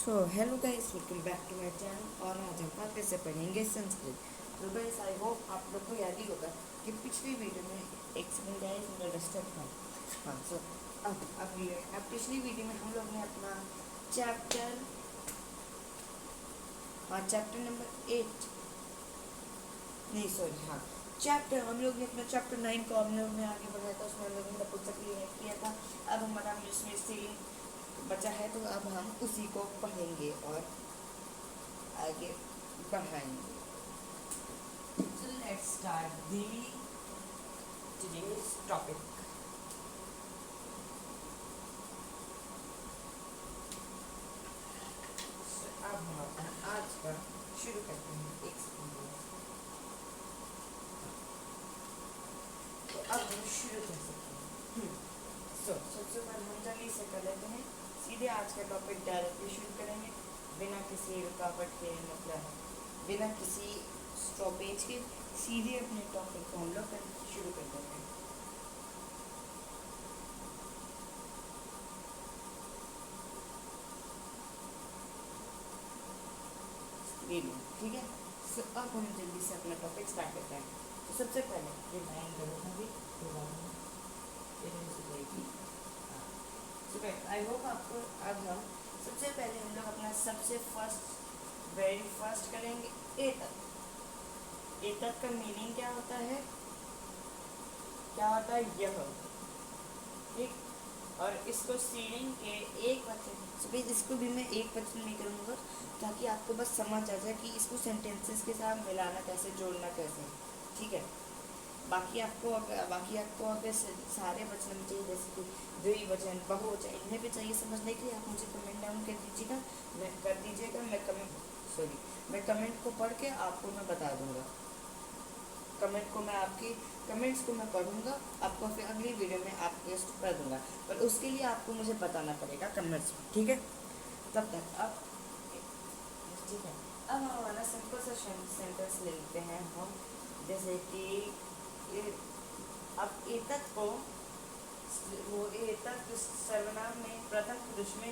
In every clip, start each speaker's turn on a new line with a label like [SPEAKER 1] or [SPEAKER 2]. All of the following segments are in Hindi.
[SPEAKER 1] So hello guys, welcome back to my channel. और आज हम आगे से पढ़ेंगे संस्कृत। तो गाइस, आई होप आप लोग को याद ही होगा कि पिछली वीडियो में एक सेकंड गाइस मेरा डिस्टर्ब था। हाँ, सो अब पिछली वीडियो में हम लोग ने अपना चैप्टर चैप्टर नंबर 8, नहीं सॉरी, हाँ, चैप्टर हम लोग ने अपना चैप्टर 9 को हम लोग ने आगे बढ़ाया था। उसमें हम लोगों ने पुस्तक किया था। अब हमारा इसमें सीलिंग बचा है, तो अब हम उसी को पढ़ेंगे और आगे बढ़ाएंगे। So let's start the today's topic. So, अब हम अपना आज का शुरू करते हैं। एक सेकंड, तो अब हम शुरू कर सकते हैं। सबसे पहले हम जल्दी से कर लेते हैं। सीधे आज का टॉपिक डायरेक्टली शुरू करेंगे, बिना किसी रुकावट के, मतलब बिना किसी स्टॉपेज के सीधे अपने टॉपिक को हम लोग शुरू कर देते हैं। ठीक है। सो अब हम जल्दी से अपना टॉपिक स्टार्ट करते हैं। तो सबसे पहले रिमाइंड करूँगा भी आई होप आपको अब हम सबसे पहले हम लोग अपना सबसे वेरी फर्स्ट करेंगे एतत्। एतत् का मीनिंग क्या होता है? यह, ठीक। और इसको सीलिंग के एक वचन, इसको भी मैं एक वचन में करूँगा ताकि आपको बस समझ आ जाए कि इसको सेंटेंसेस के साथ मिलाना कैसे, जोड़ना कैसे, ठीक है। बाकी आपको अगर सारे वचन में चाहिए, जैसे कि द्विवचन, बहुवचन, इनमें भी चाहिए समझने के लिए, आप मुझे कमेंट डाउन कर दीजिएगा। मैं कमेंट को पढ़ के आपको मैं बता दूंगा। कमेंट्स को मैं पढ़ूंगा, आपको फिर अगली वीडियो में आपके कर दूंगा। पर उसके लिए आपको मुझे बताना पड़ेगा कमेंट्स में, ठीक है। तब तक अब ठीक है। अब हम हमारा सिंपल सा सेंटेंस ले लेते हैं हम, जैसे कि अब एतत् को, वो एतत् सर्वनाम में प्रथम पुरुष में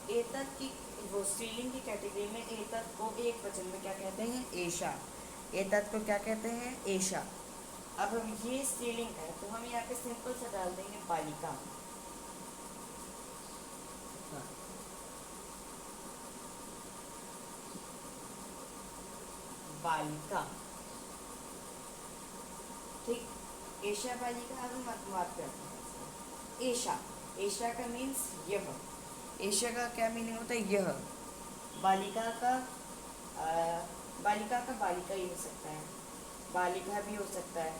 [SPEAKER 1] एतत् की वो स्त्रीलिंग की कैटेगरी में एतत् को एक वचन में क्या कहते हैं? एषा। एतत् को क्या कहते हैं? एषा। अब हम ये स्त्रीलिंग है तो हम यहाँ पे सिंपल सा डाल देंगे बालिका। हाँ। बालिका, ठीक। एषा बालिका। अब हम बात करते हैं एषा। एषा का मीन्स यह। एषा का क्या मीनिंग होता है? यह। बालिका का बालिका ही हो सकता है, बालिका भी हो सकता है।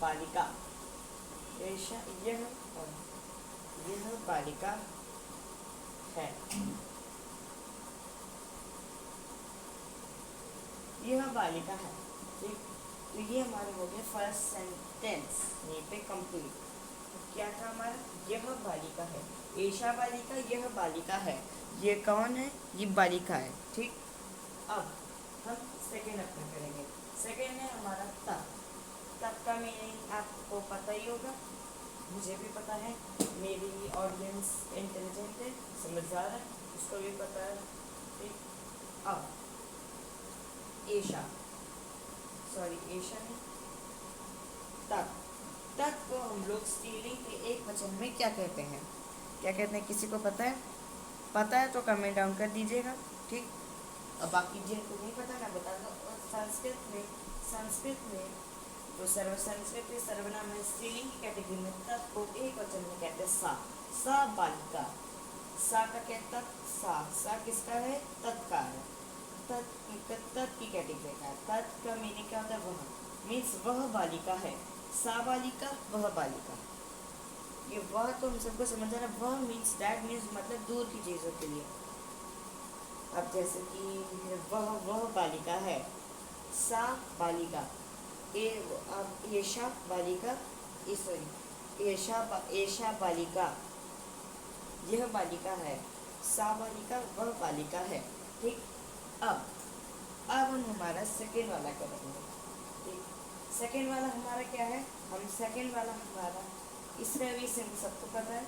[SPEAKER 1] बालिका एषा, यह, और यह बालिका है। यह बालिका है, ठीक। तो ये हमारा हो गया फर्स्ट सेंटेंस, यहीं पे कंप्लीट। क्या था हमारा? यह बालिका है। एषा बालिका, यह बालिका है। ये कौन है? ये बालिका है, ठीक। अब हम सेकेंड अपना करेंगे। सेकेंड है हमारा तब। तब का मीनिंग आपको पता ही होगा, मुझे भी पता है, मेरी ऑडियंस इंटेलिजेंट है, समझदार है, उसको भी पता है, ठीक। अब एषा नहीं, तत् को हम लोग स्त्रीलिंग के एक वचन में क्या कहते हैं? किसी को पता है तो कमेंट डाउन कर दीजिएगा, ठीक। और बाकी जिनको नहीं पता मैं बता दूँ। और संस्कृत में तो संस्कृत में सर्वनाम है, स्त्रीलिंग की कैटेगरी में तत् को एक वचन में कहते हैं सा बालिका। सा का कहता सा किसका है? तत् का है। तत् की कैटेगरी का। तत् का मीनिंग क्या होता है? वह, मीन्स वह बालिका है। सा बालिका, वह बालिका। ये वह तो हम सबको समझ आ रहा है। वह मीन्स दैट, मीन्स मतलब दूर की चीज़ों के लिए। अब जैसे कि वह बालिका है, सा बालिका, अब एषा बालिका, एषा बालिका, यह बालिका है। सा बालिका, वह बालिका है, ठीक। अब हम हमारा सेकेंड वाला करेंगे, ठीक। सेकेंड वाला हमारा क्या है? सेकेंड वाला हमारा इसका भी सबको पता है।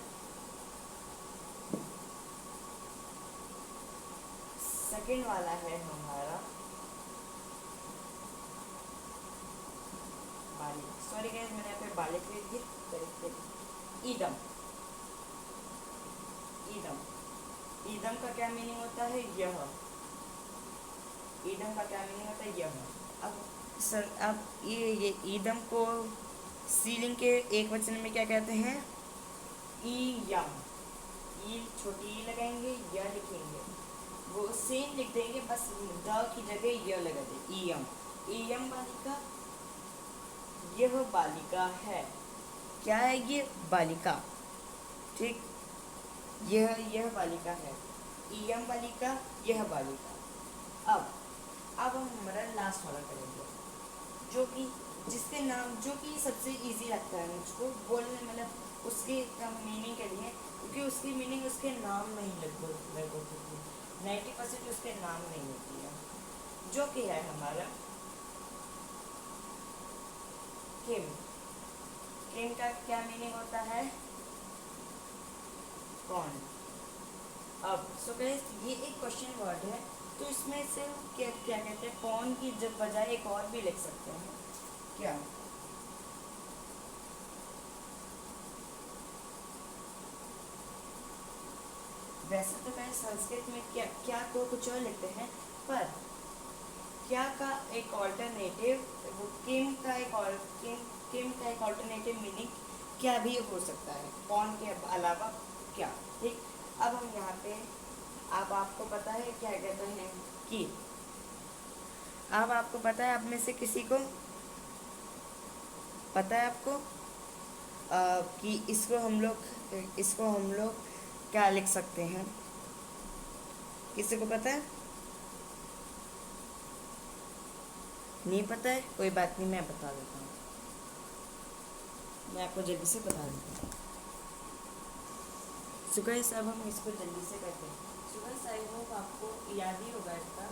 [SPEAKER 1] सेकंड वाला है हमारा बालिक। सॉरी गाइस, मैंने यहाँ पे बालिक लिख दिया। ईदम। ईदम, ईदम का क्या मीनिंग होता है? यह। ईदम का क्या मीनिंग होता है? यह। अब सर, अब ये ईदम को स्त्रीलिंग के एक वचन में क्या कहते हैं? ईयम। ई छोटी ई लगाएंगे, य लिखेंगे, वो सेम लिख देंगे, बस द की जगह य लगा दे। ईयम। ईयम बालिका, यह बालिका है। क्या है ये? बालिका। ठीक, यह बालिका है। ईयम बालिका, यह बालिका। अब हम हमारा लास्ट वाला करेंगे, जो कि जिसके नाम, जो कि सबसे इजी लगता है मुझको बोलने, मतलब उसके मीनिंग के लिए, क्योंकि उसकी मीनिंग उसके नाम में ही लगभग होती है। 90% उसके नाम में ही होती है, जो कि है हमारा किम। किम का क्या मीनिंग होता है? कौन। अब सो गाइस, ये एक क्वेश्चन वर्ड है, तो इसमें से क्या क्या कहते हैं, कौन की जब बजाय एक और भी लिख सकते हैं क्या? वैसे तो गाइस संस्कृत में क्या क्या तो कुछ और लिखते हैं, पर क्या का एक ऑल्टरनेटिव, वो किम का एक और किम का एक ऑल्टरनेटिव मीनिंग क्या भी हो सकता है, कौन के अलावा क्या। ठीक, अब हम यहाँ पे, अब आपको पता है क्या कहते हैं कि, अब आपको पता है, आप में से किसी को पता है आपको कि इसको हम लोग क्या लिख सकते हैं? किसी को पता है? नहीं पता है, कोई बात नहीं, मैं बता देता हूँ। मैं आपको जल्दी से बता देता हूँ। सुगाइस, अब हम इसको जल्दी से करते हैं। सुगाइस, आई होप आपको याद ही होगा इसका,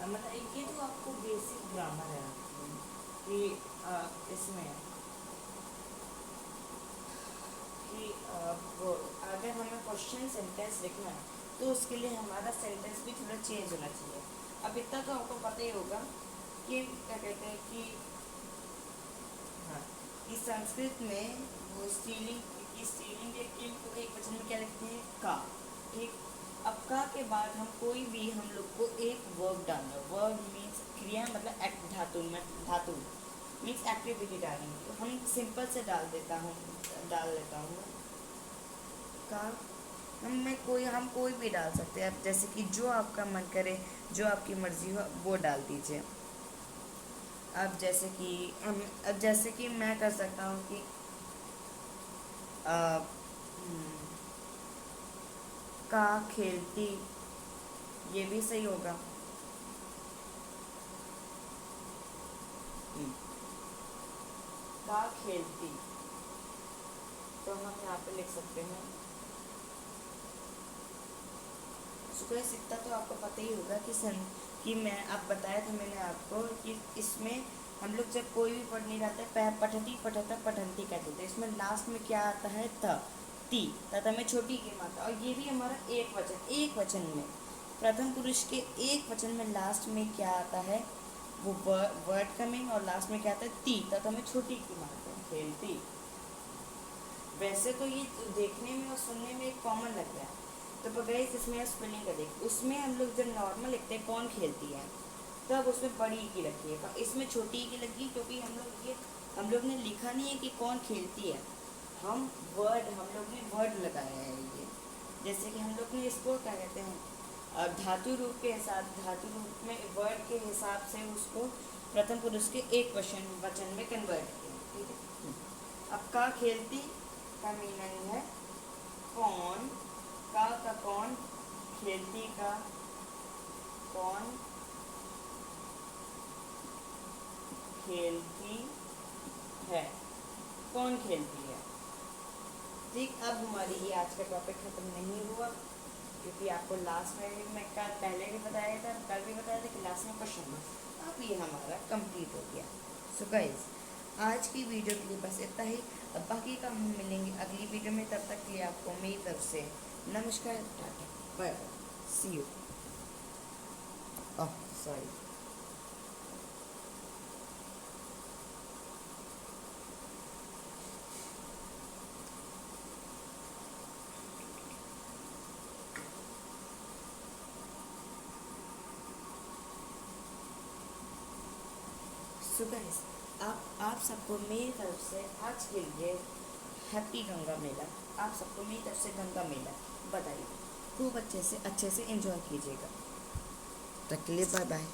[SPEAKER 1] मतलब ये तो आपको बेसिक ग्रामर है कि इसमें कि वो अगर हमें क्वेश्चन सेंटेंस लिखना है तो उसके लिए हमारा सेंटेंस भी थोड़ा चेंज होना चाहिए। अब इतना तो आपको पता ही होगा कि क्या कहते हैं कि, हाँ, कि संस्कृत में वो स्त्रीलिंग या किम को एक वचन में क्या लिखते हैं? का। ठीक, अब का के बाद हम कोई भी, हम लोग को एक वर्ब डालना, वर्ब मीन्स क्रिया, मतलब एक्ट, धातु मीन्स एक्टिविटी डालेंगे, तो हम सिंपल से डाल लेता हूँ का। हम कोई भी डाल सकते हैं, अब जैसे कि जो आपका मन करे, जो आपकी मर्जी हो वो डाल दीजिए। अब जैसे कि मैं कर सकता हूँ कि आ, का खेलती, ये भी सही होगा। का खेलती, तो हम यहाँ पे लिख सकते हैं। सुबह इतना तो आपको पता ही होगा कि मैं आप बताया था मैंने आपको कि इसमें हम लोग जब कोई भी पढ़ नहीं रहता है, पठती पठता पठंती कहते थे, इसमें लास्ट में क्या आता है? त, ती, तथा में छोटी की मात्रा, और ये भी हमारा एक वचन में, प्रथम पुरुष के एक वचन में लास्ट में क्या आता है? वो वर्ड कमिंग, और लास्ट में क्या आता है? ती, तथा में छोटी की मात्रा, खेलती। वैसे तो ये देखने में और सुनने में एक कॉमन लग रहा है, तो गाइस इसमें स्पेलिंग का देख, उसमें हम लोग जब नॉर्मल लिखते हैं कौन खेलती है, तब उसमें बड़ी की लगती है, इसमें छोटी की लगी, क्योंकि हम लोग ने लिखा नहीं है कि कौन खेलती है, हम लोग ने वर्ड लगाया है ये। जैसे कि हम लोग ने इसको क्या कहते हैं, धातु रूप में वर्ड के हिसाब से उसको प्रथम पुरुष के एक वचन में कन्वर्ट किया। ठीक है, अब का खेलती का मीनिंग है कौन, का कौन, खेलती का कौन खेलती है, कौन खेलती है। ठीक, अब हमारी ये आज का टॉपिक खत्म नहीं हुआ, क्योंकि आपको लास्ट में भी मैं कल पहले भी बताया था, कल भी बताया था कि लास्ट में क्वेश्चन था। अब ये हमारा कंप्लीट हो गया। सो गाइस, आज की वीडियो के लिए बस इतना ही। अब बाकी का हम मिलेंगे अगली वीडियो में, तब तक के लिए आपको मेरी तरफ से नमस्कार, tata, bye bye, see you. Oh sorry. So guys, आप सबको मेरी तरफ से आज के लिए हैप्पी गंगा मेला। आप सबको मेरी तरफ से गंगा मेला बताइए, खूब अच्छे से एंजॉय कीजिएगा। तक के लिए बाय बाय।